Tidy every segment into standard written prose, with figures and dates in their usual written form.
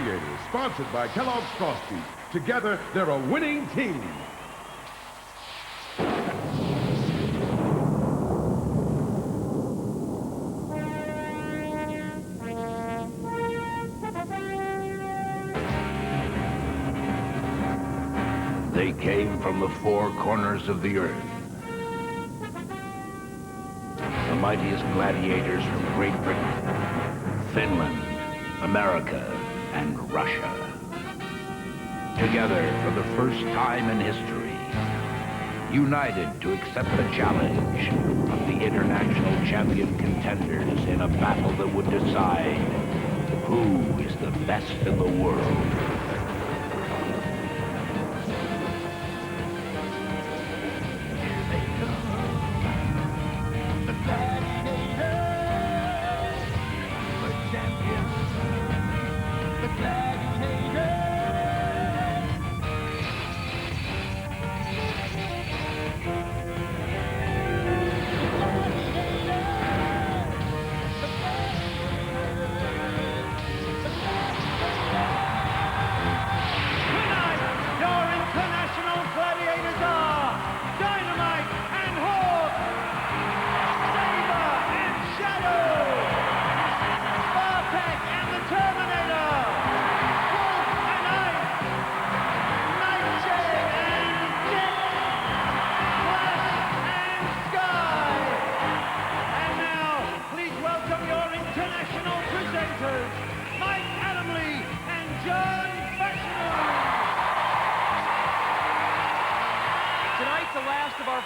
Gladiators, sponsored by Kellogg's Frosty. Together, they're a winning team. They came from the four corners of the earth. The mightiest gladiators from Great Britain, Finland, America, and Russia. Together for the first time in history, united to accept the challenge of the international champion contenders in a battle that would decide who is the best in the world.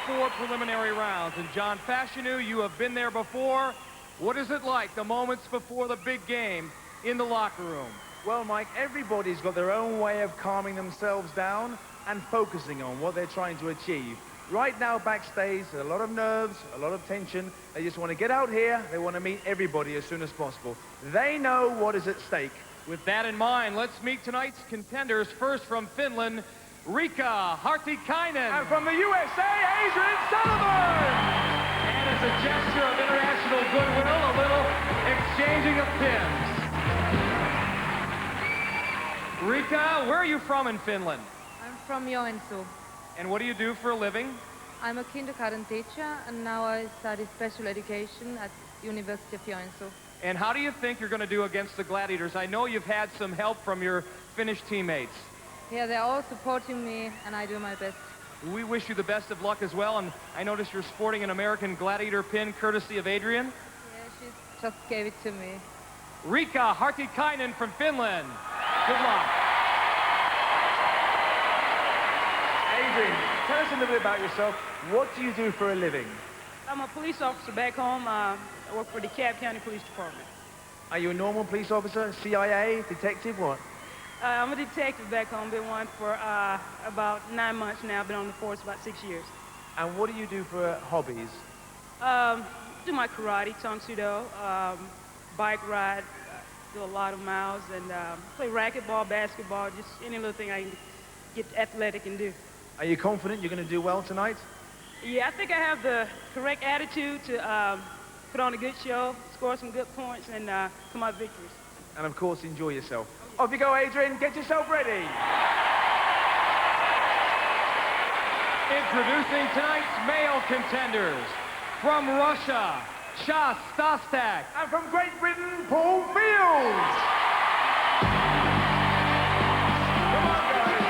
Four preliminary rounds. And John Fashanu, you have been there before. What is it like, the moments before the big game in the locker room? Well, Mike, everybody's got their own way of calming themselves down and focusing on what they're trying to achieve. Right now, backstage, a lot of nerves, a lot of tension. They just want to get out here. They want to meet everybody as soon as possible. They know what is at stake. With that in mind, let's meet tonight's contenders. First from Finland, Riikka Hartikainen. And from the USA, Adrian Sullivan. And as a gesture of international goodwill, a little exchanging of pins. Riikka, where are you from in Finland? I'm from Joensuu. And what do you do for a living? I'm a kindergarten teacher, and now I study special education at University of Joensuu. And how do you think you're going to do against the Gladiators? I know you've had some help from your Finnish teammates. Yeah, they're all supporting me, and I do my best. We wish you the best of luck as well, and I noticed you're sporting an American Gladiator pin courtesy of Adrian. Yeah, she just gave it to me. Riikka Hartikainen from Finland. Good luck. Adrian, tell us a little bit about yourself. What do you do for a living? I'm a police officer back home. I work for the Cobb County Police Department. Are you a normal police officer, CIA, detective, what? I'm a detective back home. Been one for about 9 months now. Been on the force about 6 years. And what do you do for hobbies? Do my karate, Tang-Soo-Do, bike ride, do a lot of miles, and play racquetball, basketball, just any little thing I can get athletic and do. Are you confident you're going to do well tonight? Yeah, I think I have the correct attitude to put on a good show, score some good points, and come out victorious. And of course, enjoy yourself. Off you go, Adrian. Get yourself ready. Introducing tonight's male contenders. From Russia, Chas Stastak. And from Great Britain, Paul Fields. Come on, guys.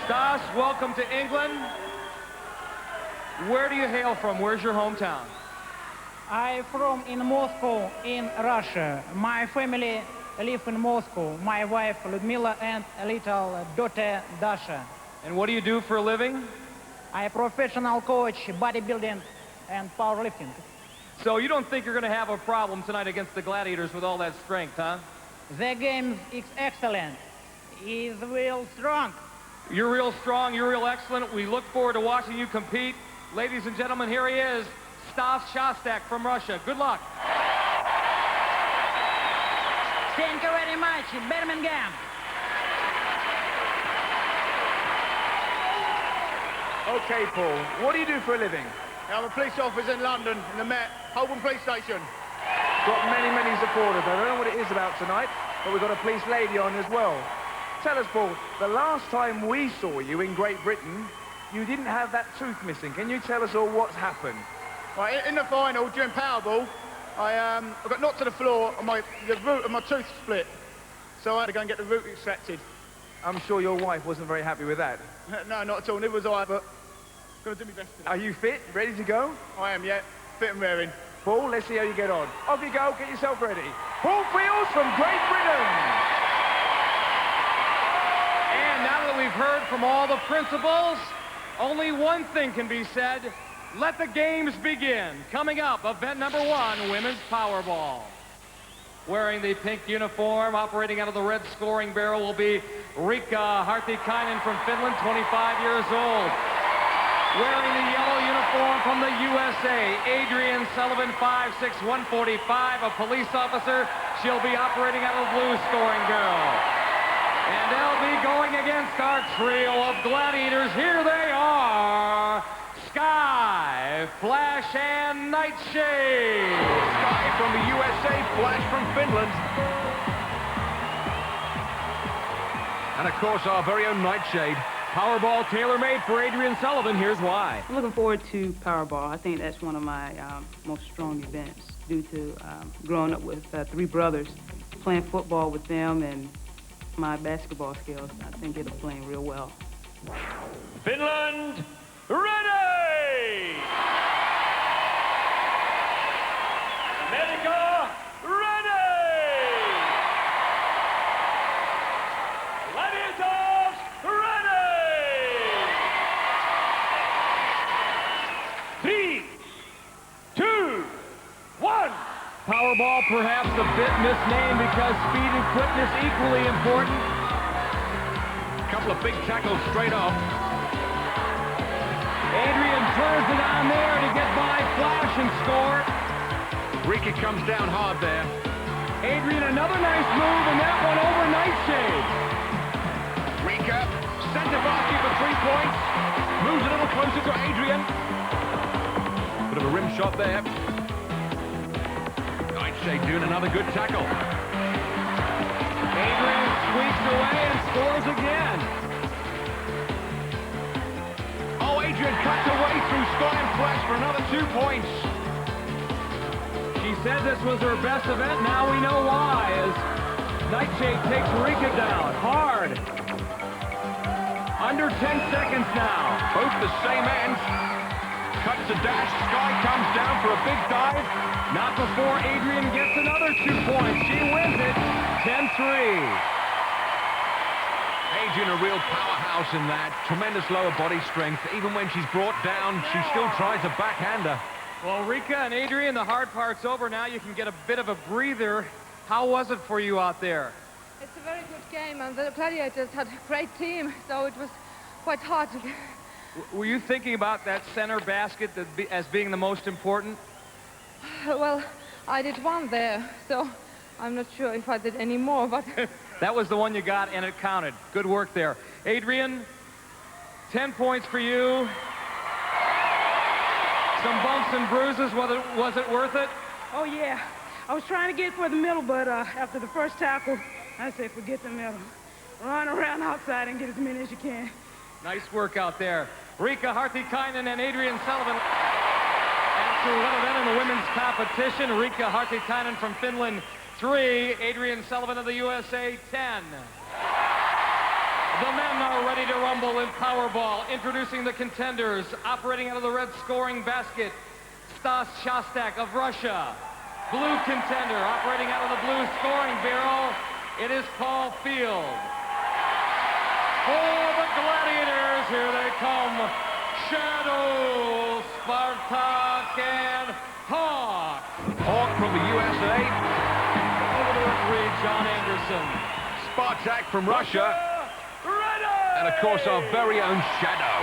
Stas, welcome to England. Where do you hail from? Where's your hometown? I'm from in Moscow, in Russia. My family live in Moscow. My wife Ludmila and a little daughter Dasha. And what do you do for a living? I'm a professional coach, bodybuilding and powerlifting. So you don't think you're going to have a problem tonight against the Gladiators with all that strength, huh? The game is excellent. He's real strong. You're real strong, you're real excellent. We look forward to watching you compete. Ladies and gentlemen, here he is, Stas Shostak from Russia. Good luck. Thank you very much, Birmingham. Okay, Paul, what do you do for a living? I'm a police officer in London, in the Met. Holborn Police Station. Got many, many supporters. I don't know what it is about tonight, but we've got a police lady on as well. Tell us, Paul, the last time we saw you in Great Britain, you didn't have that tooth missing. Can you tell us all what's happened? Right, in the final, during Powerball, I got knocked to the floor and the root of my tooth split. So I had to go and get the root extracted. I'm sure your wife wasn't very happy with that. No, not at all. Neither was I, but I'm going to do my best today. Are you fit? Ready to go? I am, yeah. Fit and raring. Paul, let's see how you get on. Off you go. Get yourself ready. Paul Fields from Great Britain. And now that we've heard from all the principals, only one thing can be said. Let the games begin. Coming up, event number 1, women's Powerball. Wearing the pink uniform, operating out of the red scoring barrel will be Riikka Hartikainen from Finland, 25 years old. Wearing the yellow uniform from the USA, Adrian Sullivan, 5'6", 145, a police officer. She'll be operating out of the blue scoring barrel. And they'll be going against our trio of gladiators. Here they are. Sky, Flash, and Nightshade. Sky from the USA, Flash from Finland. And of course, our very own Nightshade. Powerball tailor-made for Adrian Sullivan. Here's why. I'm looking forward to Powerball. I think that's one of my most strong events due to growing up with 3 brothers, playing football with them, and my basketball skills. I think it'll play real well. Finland, ready! America, ready! Gladiators, ready! 3, 2, 1. Powerball perhaps a bit misnamed because speed and quickness equally important. Couple of big tackles straight off. Adrian turns it on there to get by Flash and score. Riikka comes down hard there. Adrian, another nice move, and that one over Nightshade. Riikka, centre basket for 3 points. Moves a little closer to Adrian. Bit of a rim shot there. Nightshade doing another good tackle. Adrian squeaks away and scores again. Oh, Adrian cuts away through Sky and Flash for another 2 points. She said this was her best event. Now we know why, as Nightshade takes Riikka down hard. Under 10 seconds now. Both the same end. Cuts a dash. Sky comes down for a big dive. Not before Adrian gets another 2 points. She wins it, 10-3. Adrian, a real powerhouse in that. Tremendous lower body strength. Even when she's brought down, she still tries a backhander. Well, Riikka and Adrian, the hard part's over. Now you can get a bit of a breather. How was it for you out there? It's a very good game, and the Gladiators had a great team, so it was quite hard to get. Were you thinking about that center basket as being the most important? Well, I did one there, so I'm not sure if I did any more, but... That was the one you got, and it counted. Good work there. Adrian, 10 points for you. Some bumps and bruises. Was it worth it? Oh, yeah. I was trying to get for the middle, but after the first tackle, I said, forget the middle. Run around outside and get as many as you can. Nice work out there. Riikka Hartikainen and Adrian Sullivan. After one event in the women's competition, Riikka Hartikainen from Finland, 3. Adrian Sullivan of the USA, 10. The men are ready to rumble in Powerball. Introducing the contenders, operating out of the red scoring basket, Stas Shostak of Russia. Blue contender, operating out of the blue scoring barrel, it is Paul Field. For the Gladiators, here they come. Shadow, Spartak, and Hawk. Hawk from the USA. Over the referee, John Anderson. Spartak from Russia. Ready! And of course, our very own Shadow.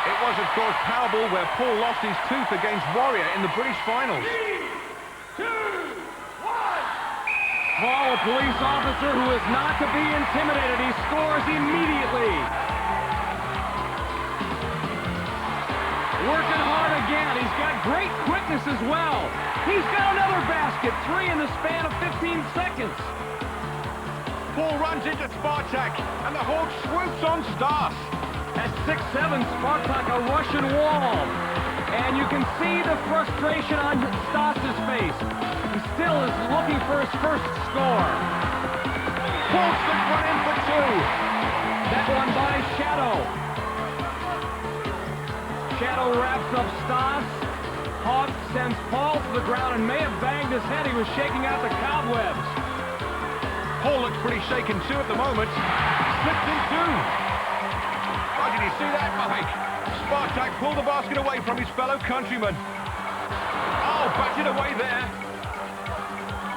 It was, of course, Powerball where Paul lost his tooth against Warrior in the British finals. 3, 2, 1. Paul, a police officer who is not to be intimidated. He scores immediately. Working hard again. He's got great quickness as well. He's got another basket. 3 in the span of 15 seconds. Ball runs into Spartak, and the Hawks swoops on Stas. At 6'7", Spartak, a Russian wall. And you can see the frustration on Stas's face. He still is looking for his first score. Paul's the run in for 2. That one by Shadow. Shadow wraps up Stas. Hawk sends Paul to the ground and may have banged his head. He was shaking out the cobwebs. Paul looks pretty shaken too at the moment. Slipped in 2. Oh, did you see that, Mike? Spartak pulled the basket away from his fellow countryman. Oh, batted away there.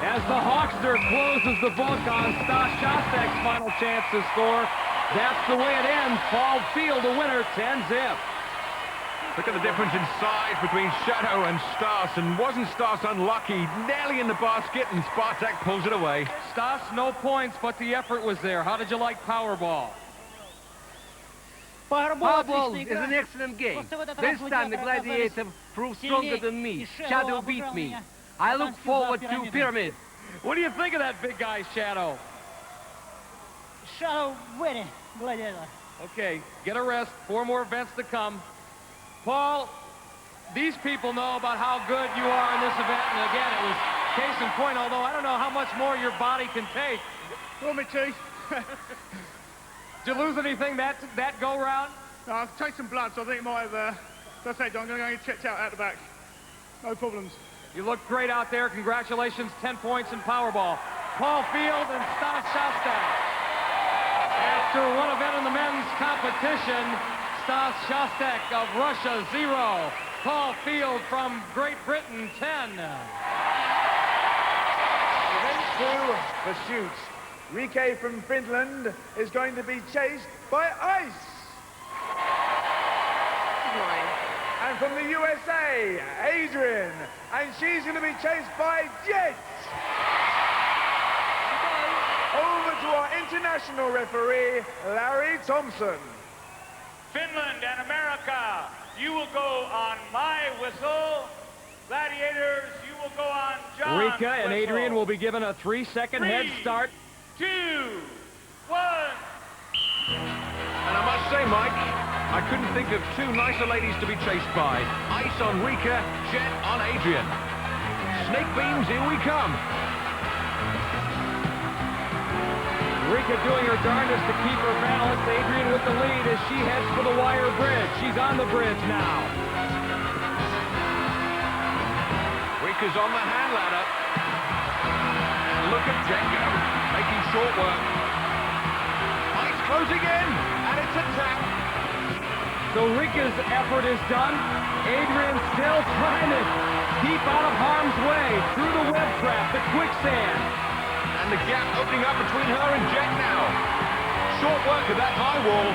As the Hawkster closes the book on Stas Shostak's final chance to score, that's the way it ends. Paul Field, the winner, 10-zip. Look at the difference in size between Shadow and Stas, and wasn't Stas unlucky? Nearly in the basket, and Spartak pulls it away. Stas, no points, but the effort was there. How did you like Powerball? Powerball is an excellent game. This time the Gladiators proved stronger than me. Shadow beat me. I look forward to Pyramid. What do you think of that big guy, Shadow? Shadow winning, Gladiator. Okay, get a rest. 4 more events to come. Paul, these people know about how good you are in this event, and again, it was case in point, although I don't know how much more your body can take. Want me to? Did you lose anything that go-round? No, I've taken some blood, so I think it might have... as I said, I'm going to go get checked out the back. No problems. You look great out there. Congratulations, 10 points in Powerball. Paul Field and Stas Shostak. After one event in the men's competition, Stas Shostak of Russia, 0. Paul Field from Great Britain, 10. Event 2, pursuit. Rike from Finland is going to be chased by ice. And from the USA, Adrian. And she's going to be chased by Jet. Over to our international referee, Larry Thompson. Finland and America, you will go on my whistle. Gladiators, you will go on John's Rika and whistle. Adrian will be given a 3-second head start. 2, 1. And I must say, Mike, I couldn't think of 2 nicer ladies to be chased by. Ice on Rika, Jet on Adrian. Snake beams, here we come. Rika doing her darndest to keep her balance. Adrian with the lead as she heads for the wire bridge. She's on the bridge now. Rika's on the hand ladder. And look at Jet go, making short work. Ice closing in, and it's a tap. So Rika's effort is done. Adrian still trying to keep out of harm's way through the web trap, the quicksand. And the gap opening up between her and Jet now. Short work of that high wall.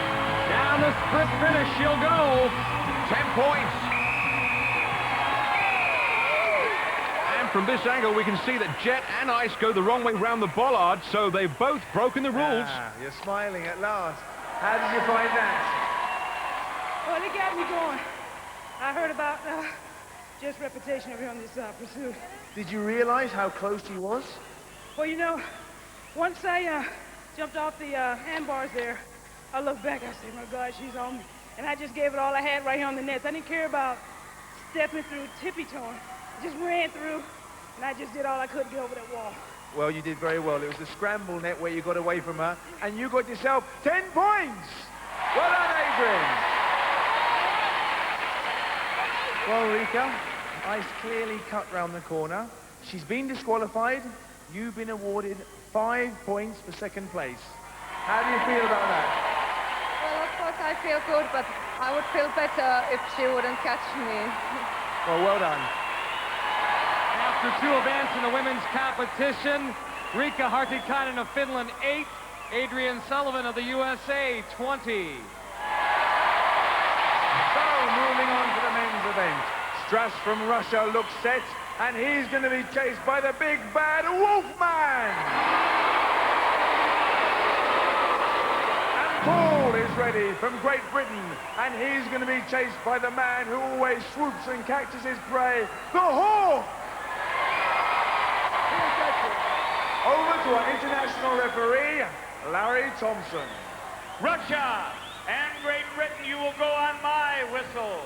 Down the sprint finish she'll go. 10 points. And from this angle we can see that Jet and Ice go the wrong way round the bollard, so they've both broken the rules. You're smiling at last. How did you find that? Well, it got me going. I heard about Jet's reputation over here on this pursuit. Did you realize how close he was? Well, you know, once I jumped off the handbars there, I looked back, I said, my God, she's on me. And I just gave it all I had right here on the nets. I didn't care about stepping through, tippy-toeing. I just ran through, and I just did all I could to get over that wall. Well, you did very well. It was the scramble net where you got away from her, and you got yourself 10 points. Well done, Adrian. Well, Rika, Ice clearly cut round the corner. She's been disqualified. You've been awarded 5 points for second place. How do you feel about that? Well, of course I feel good, but I would feel better if she wouldn't catch me. Well done. After 2 events in the women's competition, Rika Hartikainen of Finland, 8. Adrian Sullivan of the USA, 20. So, moving on to the men's event. Strass from Russia looks set. And he's going to be chased by the big bad Wolfman. And Paul is ready from Great Britain. And he's going to be chased by the man who always swoops and catches his prey, the Hawk. Over to our international referee, Larry Thompson. Russia and Great Britain, you will go on my whistle.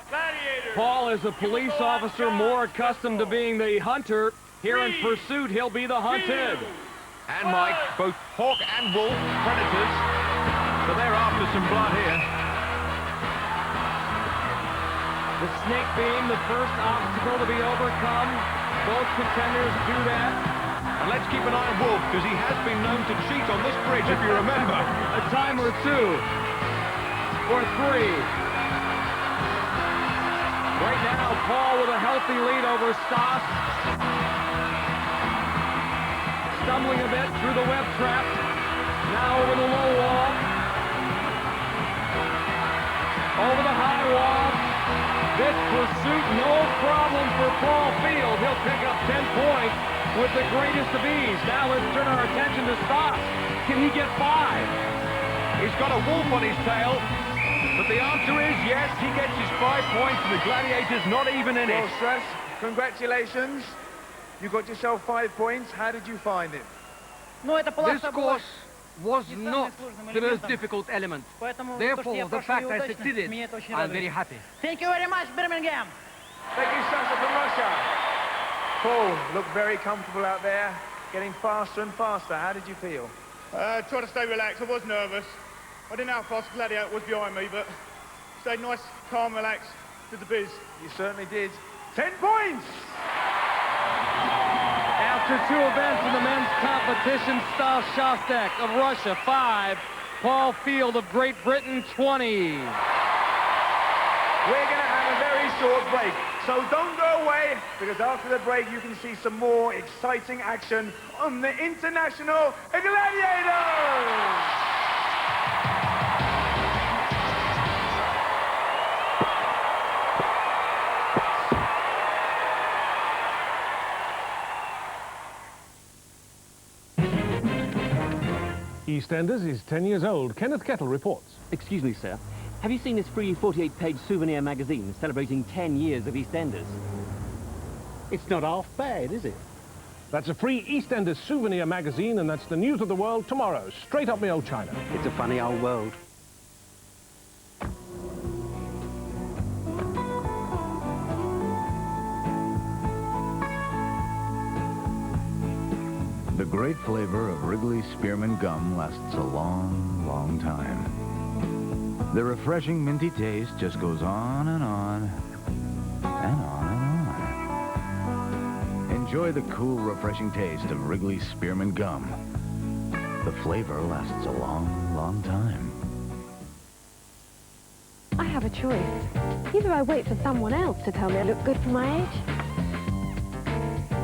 Gladiators. Paul is a police officer more accustomed to being the hunter. Here in pursuit, he'll be the hunted. And Mike, both hawk and wolf, predators. So they're after some blood here. The snake being the first obstacle to be overcome. Both contenders do that. And let's keep an eye on Wolf, because he has been known to cheat on this bridge, if you remember. A time or two. Or three. Right now, Paul with a healthy lead over Stas. Stumbling a bit through the web trap. Now over the low wall. Over the high wall. This pursuit, no problem for Paul Field. He'll pick up 10 points with the greatest of ease. Now let's turn our attention to Stas. Can he get 5? He's got a wolf on his tail. But the answer is yes, he gets his 5 points, and the Gladiators not even in it. Well, Stress, congratulations. You got yourself 5 points. How did you find it? This course was not the most difficult element. Therefore, the fact I succeeded, I'm very happy. Thank you very much, Birmingham. Thank you, Sasha from Russia. Paul looked very comfortable out there, getting faster and faster. How did you feel? Tried to stay relaxed. I was nervous. I didn't know how fast Gladiator was behind me, but stayed nice, calm, relaxed, did the biz. You certainly did. 10 points! After 2 events in the men's competition, Stas Shostak of Russia, 5. Paul Field of Great Britain, 20. We're going to have a very short break, so don't go away, because after the break you can see some more exciting action on the International Gladiators! EastEnders is 10 years old. Kenneth Kettle reports. Excuse me, sir. Have you seen this free 48-page souvenir magazine celebrating 10 years of EastEnders? It's not half bad, is it? That's a free EastEnders souvenir magazine, and that's the news of the world tomorrow, straight up me old China. It's a funny old world. The great flavor of Wrigley's Spearmint Gum lasts a long, long time. The refreshing minty taste just goes on and on, and on and on. Enjoy the cool, refreshing taste of Wrigley's Spearmint Gum. The flavor lasts a long, long time. I have a choice. Either I wait for someone else to tell me I look good for my age,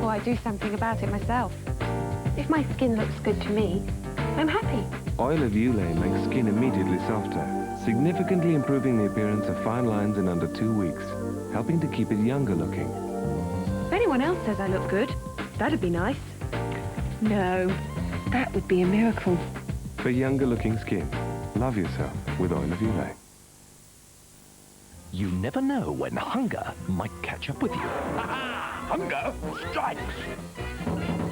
or I do something about it myself. If my skin looks good to me, I'm happy. Oil of Ulay makes skin immediately softer, significantly improving the appearance of fine lines in under 2 weeks, helping to keep it younger looking. If anyone else says I look good, that'd be nice. No, that would be a miracle. For younger looking skin, love yourself with Oil of Ulay. You never know when hunger might catch up with you. Hunger strikes!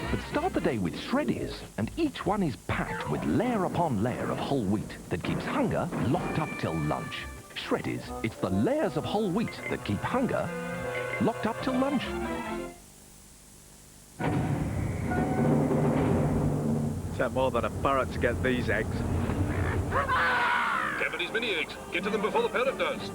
But start the day with Shreddies, and each one is packed with layer upon layer of whole wheat that keeps hunger locked up till lunch. Shreddies, it's the layers of whole wheat that keep hunger locked up till lunch. Take more than a parrot to get these eggs. Cavity's mini eggs. Get to them before the parrot does.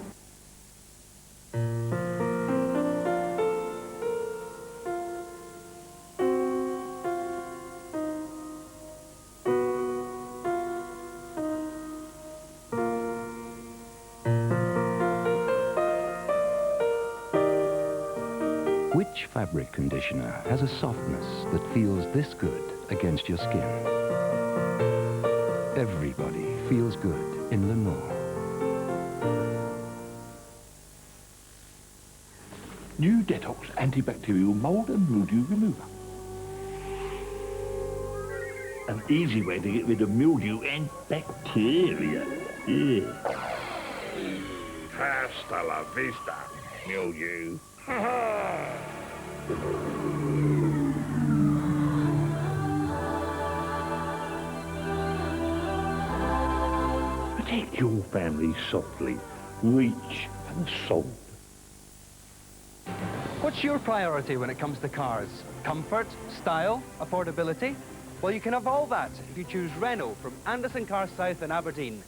Which fabric conditioner has a softness that feels this good against your skin? Everybody feels good in Lenore. new detox antibacterial mould and mildew remover. An easy way to get rid of mildew and bacteria. Yeah. Hasta la vista, mildew. Protect your family softly. Reach and sold. What's your priority when it comes to cars? Comfort, style, affordability? Well, you can have all that if you choose Renault from Anderson Car South in Aberdeen.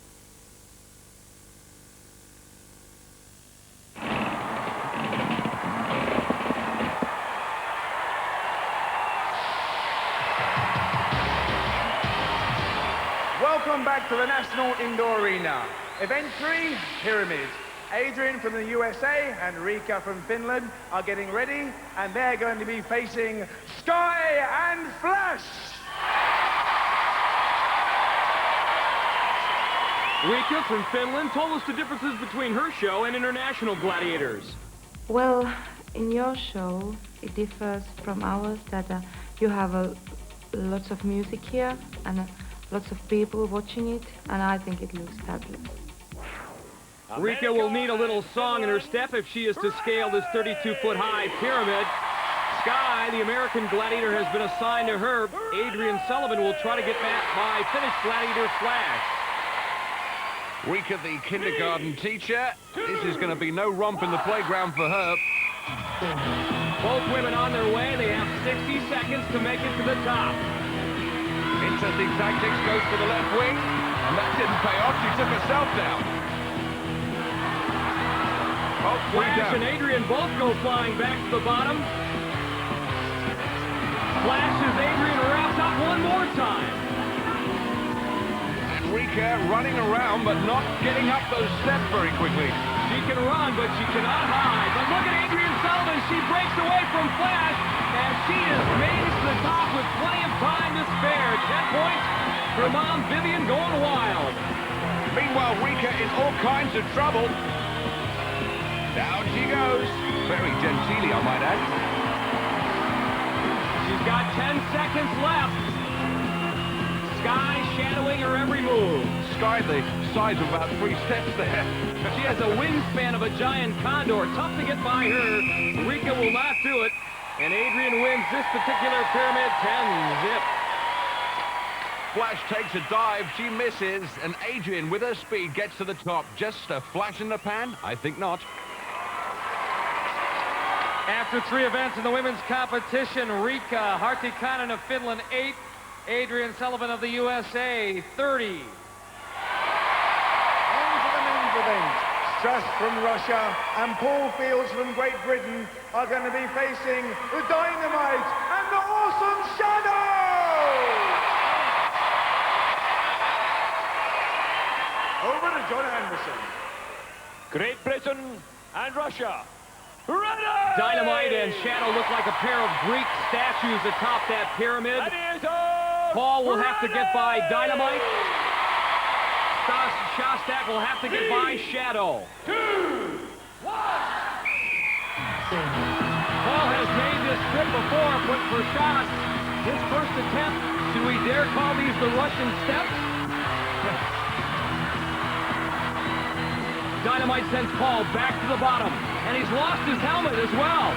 Welcome back to the National Indoor Arena. Event 3, Pyramid. Adrian from the USA and Rika from Finland are getting ready, and they're going to be facing Sky and Flash. Rika from Finland told us the differences between her show and international gladiators. Well, in your show, it differs from ours that you have lots of music here and lots of people watching it, and I think it looks fabulous. Rika will need a little song in her step if she is to scale this 32-foot-high pyramid. Sky, the American gladiator, has been assigned to her. Adrian Sullivan will try to get back by Finnish gladiator Flash. Rika, the kindergarten teacher. This is going to be no romp in the playground for her. Both women on their way. They have 60 seconds to make it to the top. Interesting tactics, goes for the left wing. And that didn't pay off. She took herself down. Oh, Flash and Adrian both go flying back to the bottom. Flash as Adrian wraps up one more time. And Rika running around, but not getting up those steps very quickly. She can run, but she cannot hide. But look at Adrian Sullivan. She breaks away from Flash, and she is made it to the top with plenty of time to spare. 10 points for Mom Vivian going wild. Meanwhile, Rika in all kinds of trouble. Down she goes. Very genteelly, I might add. She's got 10 seconds left. Sky shadowing her every move. Sky the size of about 3 steps there. She has a wingspan of a giant condor. Tough to get by her. Rika will not do it. And Adrian wins this particular pyramid 10-zip. Flash takes a dive. She misses. And Adrian, with her speed, gets to the top. Just a flash in the pan? I think not. After 3 events in the women's competition, Rika Hartikainen of Finland, 8. Adrian Sullivan of the USA, 30. On to the men's event. Strass from Russia and Paul Fields from Great Britain are going to be facing the Dynamite and the Awesome Shadow! Over to John Anderson. Great Britain and Russia. Ready! Dynamite and Shadow look like a pair of Greek statues atop that pyramid. Paul will have to get by Dynamite. Stas Shostak will have to get by Shadow. 2, 1. Paul has made this trip before, but for Shas, his first attempt, do we dare call these the Russian steps? Dynamite sends Paul back to the bottom, and he's lost his helmet as well.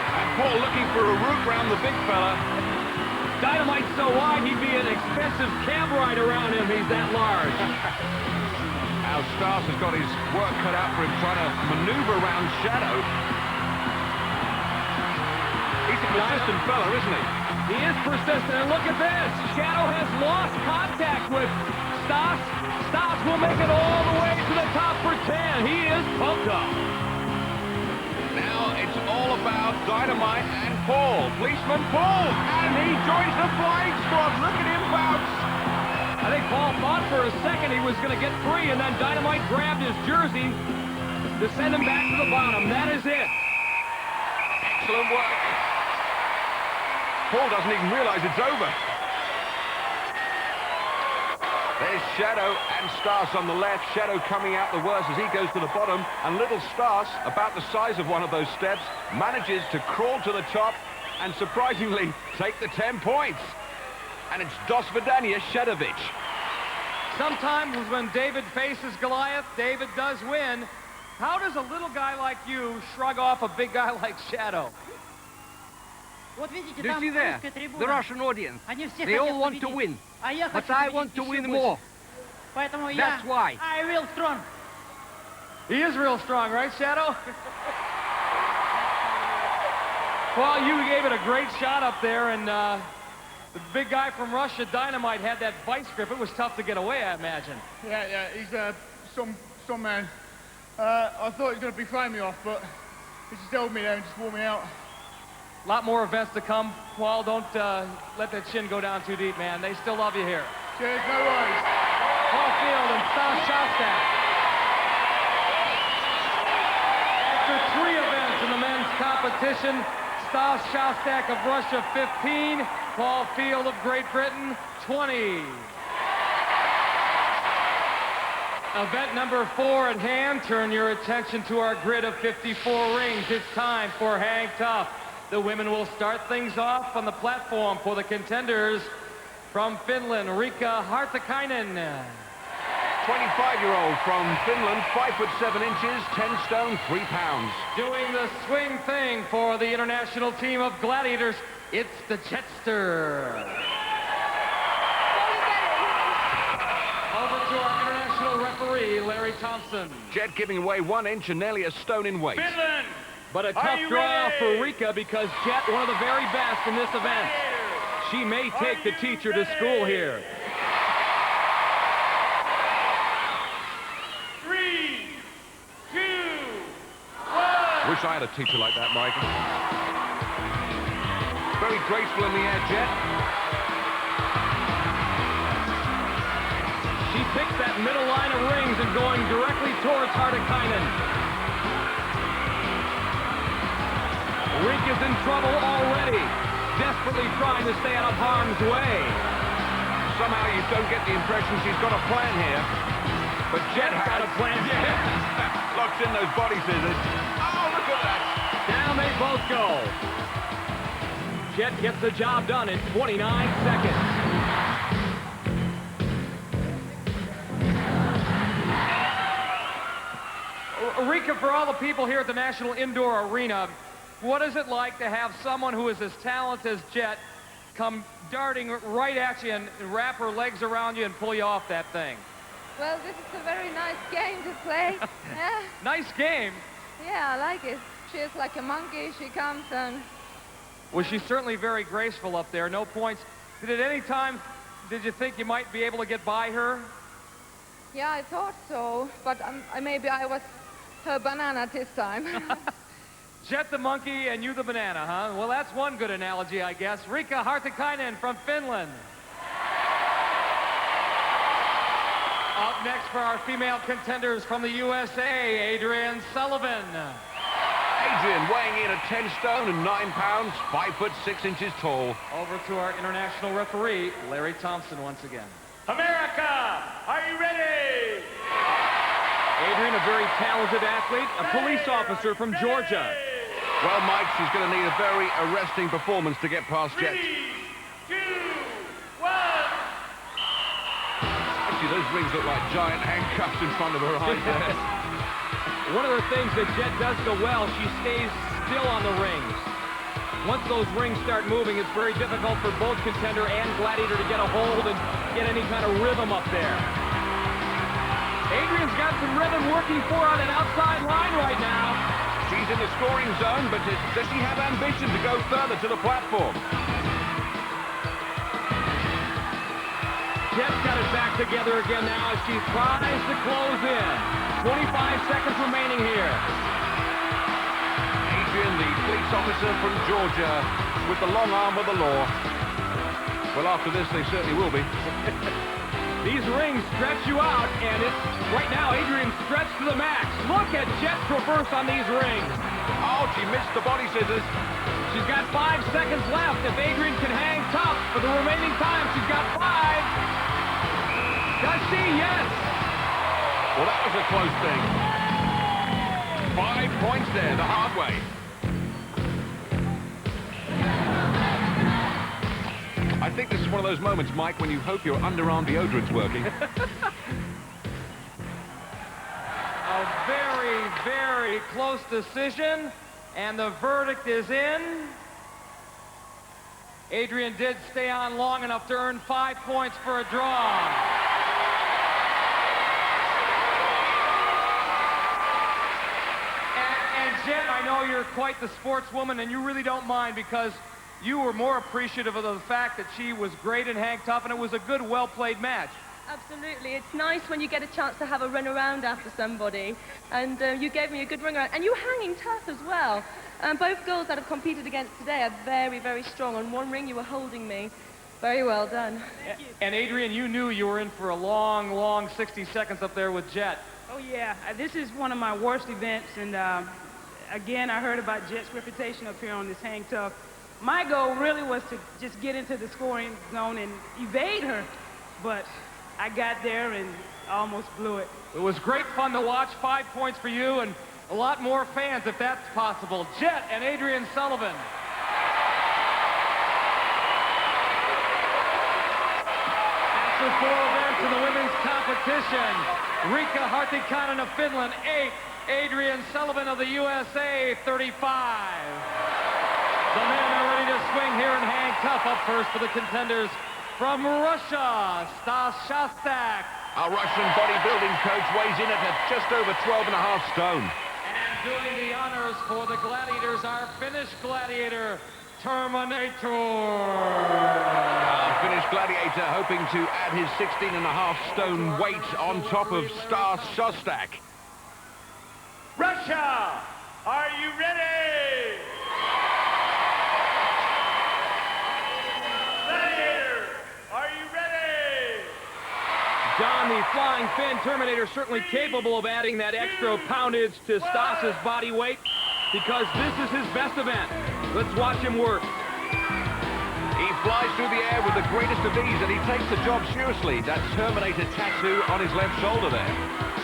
And Paul looking for a route round the big fella. Dynamite's so wide, he'd be an expensive cab ride around him. He's that large. Now Stas has got his work cut out for him trying to maneuver around Shadow. He's a persistent fella, isn't he? He is persistent, and look at this. Shadow has lost contact with Stas. Stas will make it all the way to the top for 10. He is pumped up. Now it's all about Dynamite and Paul. Policeman Paul, and he joins the flying squad. Look at him bounce. I think Paul thought for a second he was going to get free, and then Dynamite grabbed his jersey to send him back to the bottom. That is it. Excellent work. Paul doesn't even realize it's over. There's Shadow and Stas on the left. Shadow coming out the worst as he goes to the bottom. And little Stas, about the size of one of those steps, manages to crawl to the top and surprisingly take the 10 points. And it's Dos Vidania Shadovic. Sometimes when David faces Goliath, David does win. How does a little guy like you shrug off a big guy like Shadow? Do you see there? The Russian audience. They all want to win. But I want to win more. That's why. I will strong. He is real strong, right, Shadow? Well, you gave it a great shot up there, and the big guy from Russia, Dynamite, had that vice grip. It was tough to get away, I imagine. Yeah, he's some man. I thought he was going to be throwing me off, but he just held me there and just wore me out. A lot more events to come. Paul, don't let that chin go down too deep, man. They still love you here. Cheers, no worries. Paul Field and Stas Shostak. After 3 events in the men's competition, Stas Shostak of Russia, 15. Paul Field of Great Britain, 20. Event number 4 at hand. Turn your attention to our grid of 54 rings. It's time for Hang Tough. The women will start things off on the platform for the contenders from Finland, Riikka Hartikainen. 25-year-old from Finland, 5'7" inches, 10 stone, 3 pounds. Doing the swing thing for the international team of Gladiators, it's the Jetster. Over to our international referee, Larry Thompson. Jet giving away 1 inch and nearly a stone in weight. Finland! But a tough draw for Riikka because Jet, one of the very best in this event. She may take the teacher to school here. 3, 2, 1. Wish I had a teacher like that, Mike. Very graceful in the air, Jet. She picks that middle line of rings and going directly towards Hartikainen. Riikka's in trouble already, desperately trying to stay out of harm's way. Somehow you don't get the impression she's got a plan here. But Jet's got a plan. Yeah. Locks in those body scissors. Oh, look at that. Down they both go. Jet gets the job done in 29 seconds. Riikka, for all the people here at the National Indoor Arena, what is it like to have someone who is as talented as Jet come darting right at you and wrap her legs around you and pull you off that thing? Well, this is a very nice game to play. Yeah. Nice game? Yeah, I like it. She is like a monkey. She comes and... Well, she's certainly very graceful up there. No points. At any time, did you think you might be able to get by her? Yeah, I thought so, but maybe I was her banana this time. Jet the monkey and you the banana, huh? Well, that's one good analogy, I guess. Riikka Hartikainen from Finland. Up next for our female contenders from the USA, Adrian Sullivan. Adrian weighing in at 10 stone and 9 pounds, 5'6" inches tall. Over to our international referee, Larry Thompson once again. America, are you ready? Adrian, a very talented athlete, a police officer from Georgia. Well, Mike, she's going to need a very arresting performance to get past Jet. 3, 2, 1. Actually, those rings look like giant handcuffs in front of her eyes there. One of the things that Jet does so well, she stays still on the rings. Once those rings start moving, it's very difficult for both contender and Gladiator to get a hold and get any kind of rhythm up there. Adrian's got some rhythm working for her on an outside line right now. She's in the scoring zone, but does she have ambition to go further to the platform? Jet's got it back together again now as she tries to close in. 25 seconds remaining here. Adrian, the police officer from Georgia, with the long arm of the law. Well, after this, they certainly will be. These rings stretch you out, and it's right now Adrian stretched to the max. Look at Jet traverse on these rings. Oh, she missed the body scissors. She's got 5 seconds left. If Adrian can hang tough for the remaining time, she's got 5. Does she? Yes. Well, that was a close thing. 5 points there, the hard way. I think this is one of those moments, Mike, when you hope your underarm deodorant's working. A very, very close decision, and the verdict is in. Adrian did stay on long enough to earn 5 points for a draw. And Jen, I know you're quite the sportswoman, and you really don't mind because you were more appreciative of the fact that she was great and hang tough, and it was a good, well-played match. Absolutely. It's nice when you get a chance to have a run around after somebody. And you gave me a good run around. And you were hanging tough as well. Both girls that I've competed against today are very, very strong. On one ring, you were holding me. Very well done. And Adrian, you knew you were in for a long, long 60 seconds up there with Jet. Oh, yeah. This is one of my worst events. And again, I heard about Jet's reputation up here on this hang tough. My goal really was to just get into the scoring zone and evade her. But I got there and almost blew it. It was great fun to watch. 5 points for you and a lot more fans if that's possible. Jet and Adrian Sullivan. After 4 events in the women's competition, Riikka Hartikainen of Finland, 8. Adrian Sullivan of the USA, 35. The men are ready to swing here and hang tough. Up first for the contenders. From Russia, Stas Shostak. Our Russian bodybuilding coach weighs in at just over 12.5 stone. And doing the honors for the Gladiators, our Finnish gladiator, Terminator. Our Finnish gladiator hoping to add his 16.5 stone weight on top of Stas Shostak. Russia, are you ready? John, the flying Finn Terminator, certainly capable of adding that extra poundage to Stas's body weight because this is his best event. Let's watch him work. He flies through the air with the greatest of ease, and he takes the job seriously. That Terminator tattoo on his left shoulder there.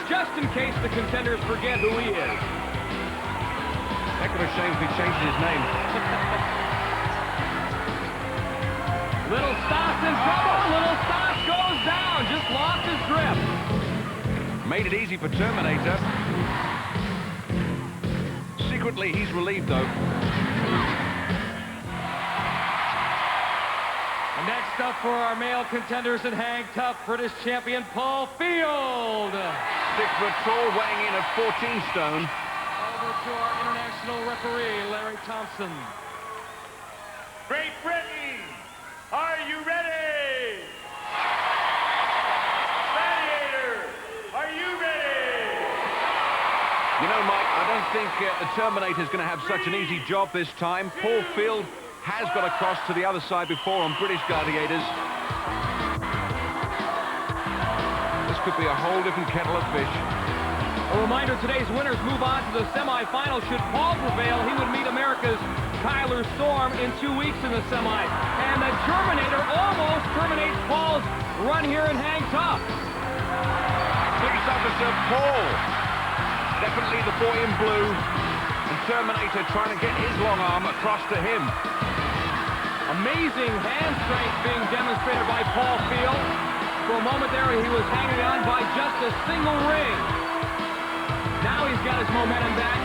Just in case the contenders forget who he is. Heck of a shame if he changes his name. Little Stas in trouble. Little Stas goes down. Just lost his grip. Made it easy for Terminator. Secretly, he's relieved, though. Next up for our male contenders in hang tough, British champion Paul Field. 6 foot tall, weighing in at 14 stone. Over to our international referee, Larry Thompson. Great Britain, are you ready? Gladiator, are you ready? You know, Mike, I don't think the Terminator's going to have such an easy job this time. Paul Field has got across to the other side before on British Gladiators. This could be a whole different kettle of fish. A reminder, today's winners move on to the semifinals. Should Paul prevail, he would meet America's Tyler Storm in 2 weeks in the semi. And the Terminator almost terminates Paul's run here in hang tough. Police officer Paul. Definitely the boy in blue. And Terminator trying to get his long arm across to him. Amazing hand strength being demonstrated by Paul Field. For a moment there, he was hanging on by just a single ring. Now he's got his momentum back.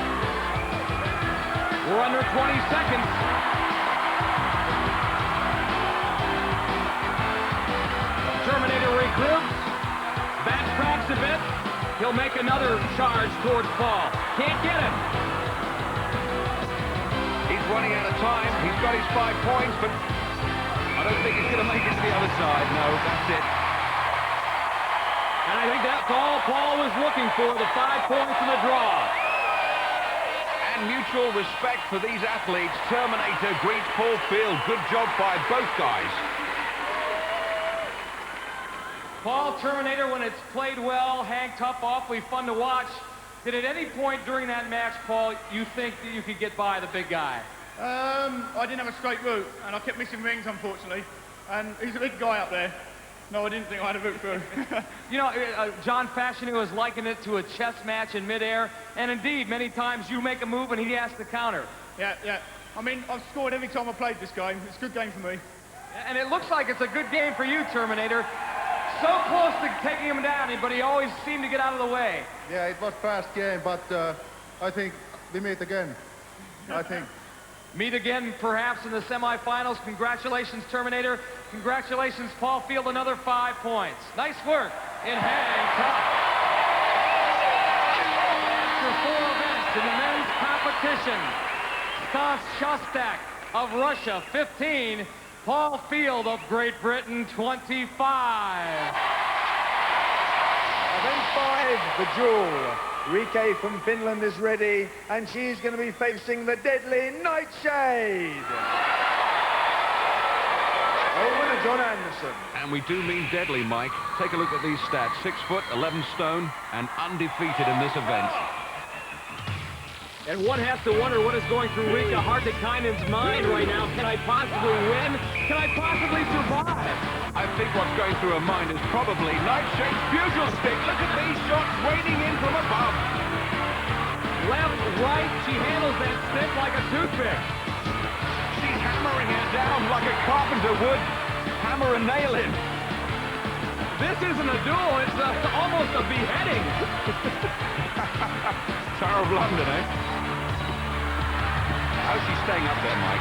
We're under 20 seconds. Terminator regroups, backtracks a bit. He'll make another charge towards Paul. Can't get him. He's running out of time. He's got his 5 points, but I don't think he's going to make it to the other side. No, that's it. And I think that's all Paul was looking for, the 5 points in the draw. And mutual respect for these athletes. Terminator greets Paul Field. Good job by both guys. Paul Terminator, when it's played well, hang tough, awfully fun to watch. Did at any point during that match, Paul, you think that you could get by the big guy? I didn't have a straight route, and I kept missing rings, unfortunately. And he's a big guy up there. No, I didn't think I had a root through. You know, John Fashanu has likened it to a chess match in midair, and indeed, many times you make a move and he has to counter. Yeah, yeah. I mean, I've scored every time I played this game. It's a good game for me. And it looks like it's a good game for you, Terminator. So close to taking him down, but he always seemed to get out of the way. Yeah, it was fast game, but I think we meet again. I think. Meet again, perhaps, in the semifinals. Congratulations, Terminator. Congratulations, Paul Field, another 5 points. Nice work in hang tough. After 4 events in the men's competition, Stas Shostak of Russia, 15. Paul Field of Great Britain, 25. Event 5, the duel. Rike from Finland is ready, and she's going to be facing the deadly Nightshade. Over to John Anderson. And we do mean deadly, Mike. Take a look at these stats. 6 foot, 11 stone, and undefeated in this event. And one has to wonder what is going through Rika Hartikainen's mind right now. Can I possibly win? Can I possibly survive? I think what's going through her mind is probably Nightshade's bugle stick. Look at these shots raining in from above. Left, right, she handles that stick like a toothpick. She's hammering it down like a carpenter would hammer a nail in. This isn't a duel, it's almost a beheading. Tower of London, eh? How's she staying up there, Mike?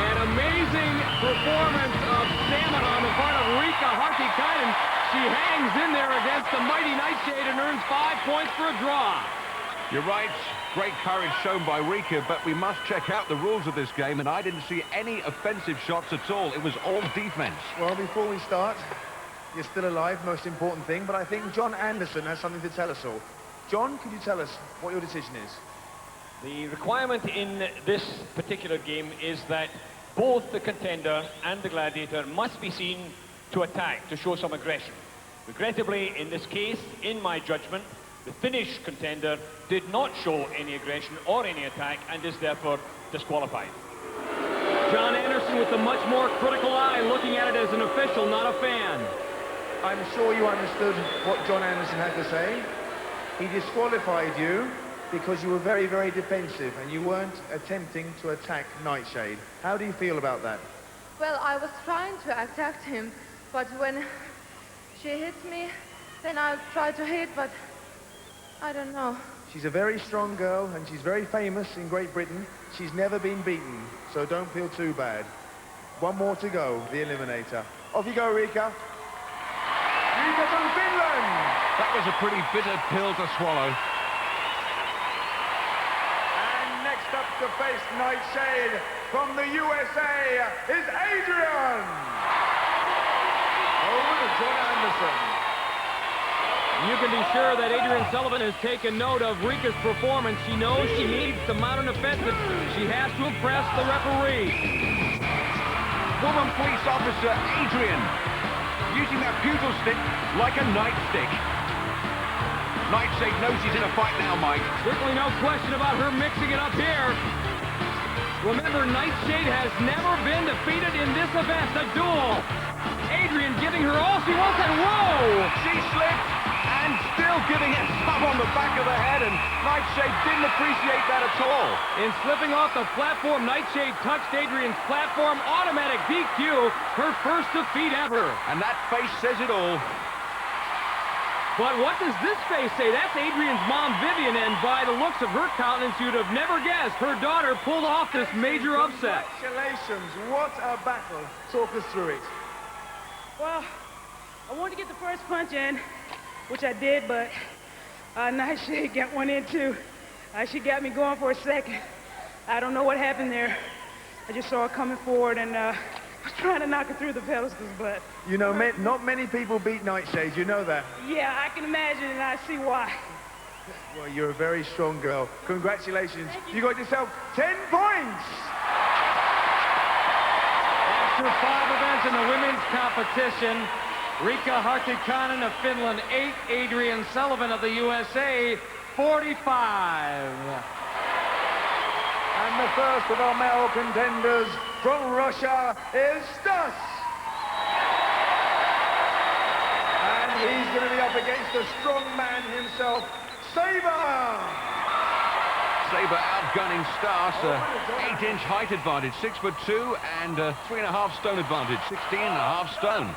An amazing performance of stamina on the part of Rika Hartikainen. She hangs in there against the mighty Nightshade and earns 5 points for a draw. You're right. Great courage shown by Rika, but we must check out the rules of this game, and I didn't see any offensive shots at all. It was all defense. Well, before we start, you're still alive, most important thing, but I think John Anderson has something to tell us all. John, could you tell us what your decision is? The requirement in this particular game is that both the contender and the gladiator must be seen to attack, to show some aggression. Regrettably, in this case, in my judgment, the Finnish contender did not show any aggression or any attack and is therefore disqualified. John Anderson with a much more critical eye, looking at it as an official, not a fan. I'm sure you understood what John Anderson had to say. He disqualified you because you were very, very defensive and you weren't attempting to attack Nightshade. How do you feel about that? Well, I was trying to attack him, but when she hit me, then I tried to hit, but I don't know. She's a very strong girl and she's very famous in Great Britain. She's never been beaten, so don't feel too bad. One more to go, the Eliminator. Off you go, Rika. Rika from Finland! That was a pretty bitter pill to swallow. And next up to face Nightshade from the USA is Adrian! Over to John Anderson. You can be sure that Adrian Sullivan has taken note of Rika's performance. She knows she needs to mount an offensive. She has to impress the referee. Woman police officer Adrian using that bugle stick like a nightstick. Nightshade knows she's in a fight now, Mike. Certainly no question about her mixing it up here. Remember, Nightshade has never been defeated in this event, the duel. Adrian giving her all she wants, and whoa! She slipped and still giving it some on the back of the head, and Nightshade didn't appreciate that at all. In slipping off the platform, Nightshade touched Adrian's platform. Automatic DQ, her first defeat ever. And that face says it all. But what does this face say? That's Adrian's mom, Vivian, and by the looks of her countenance, you'd have never guessed her daughter pulled off this major upset. Congratulations, what a battle. Talk us through it. Well, I wanted to get the first punch in, which I did, but Nightshade got one in too. She got me going for a second. I don't know what happened there. I just saw her coming forward and I was trying to knock her through the pedestals, but... You know, not many people beat Nightshade, you know that. Yeah, I can imagine and I see why. Well, you're a very strong girl. Congratulations. You got yourself 10 points! After 5 events in the women's competition, Rika Hartikainen of Finland, 8. Adrian Sullivan of the USA, 45. And the first of our male contenders from Russia is Stas he's going to be up against the strong man himself, Sabre! Sabre outgunning Stas, 8-inch height advantage, 6'2", and 3.5 stone advantage, 16.5 stone.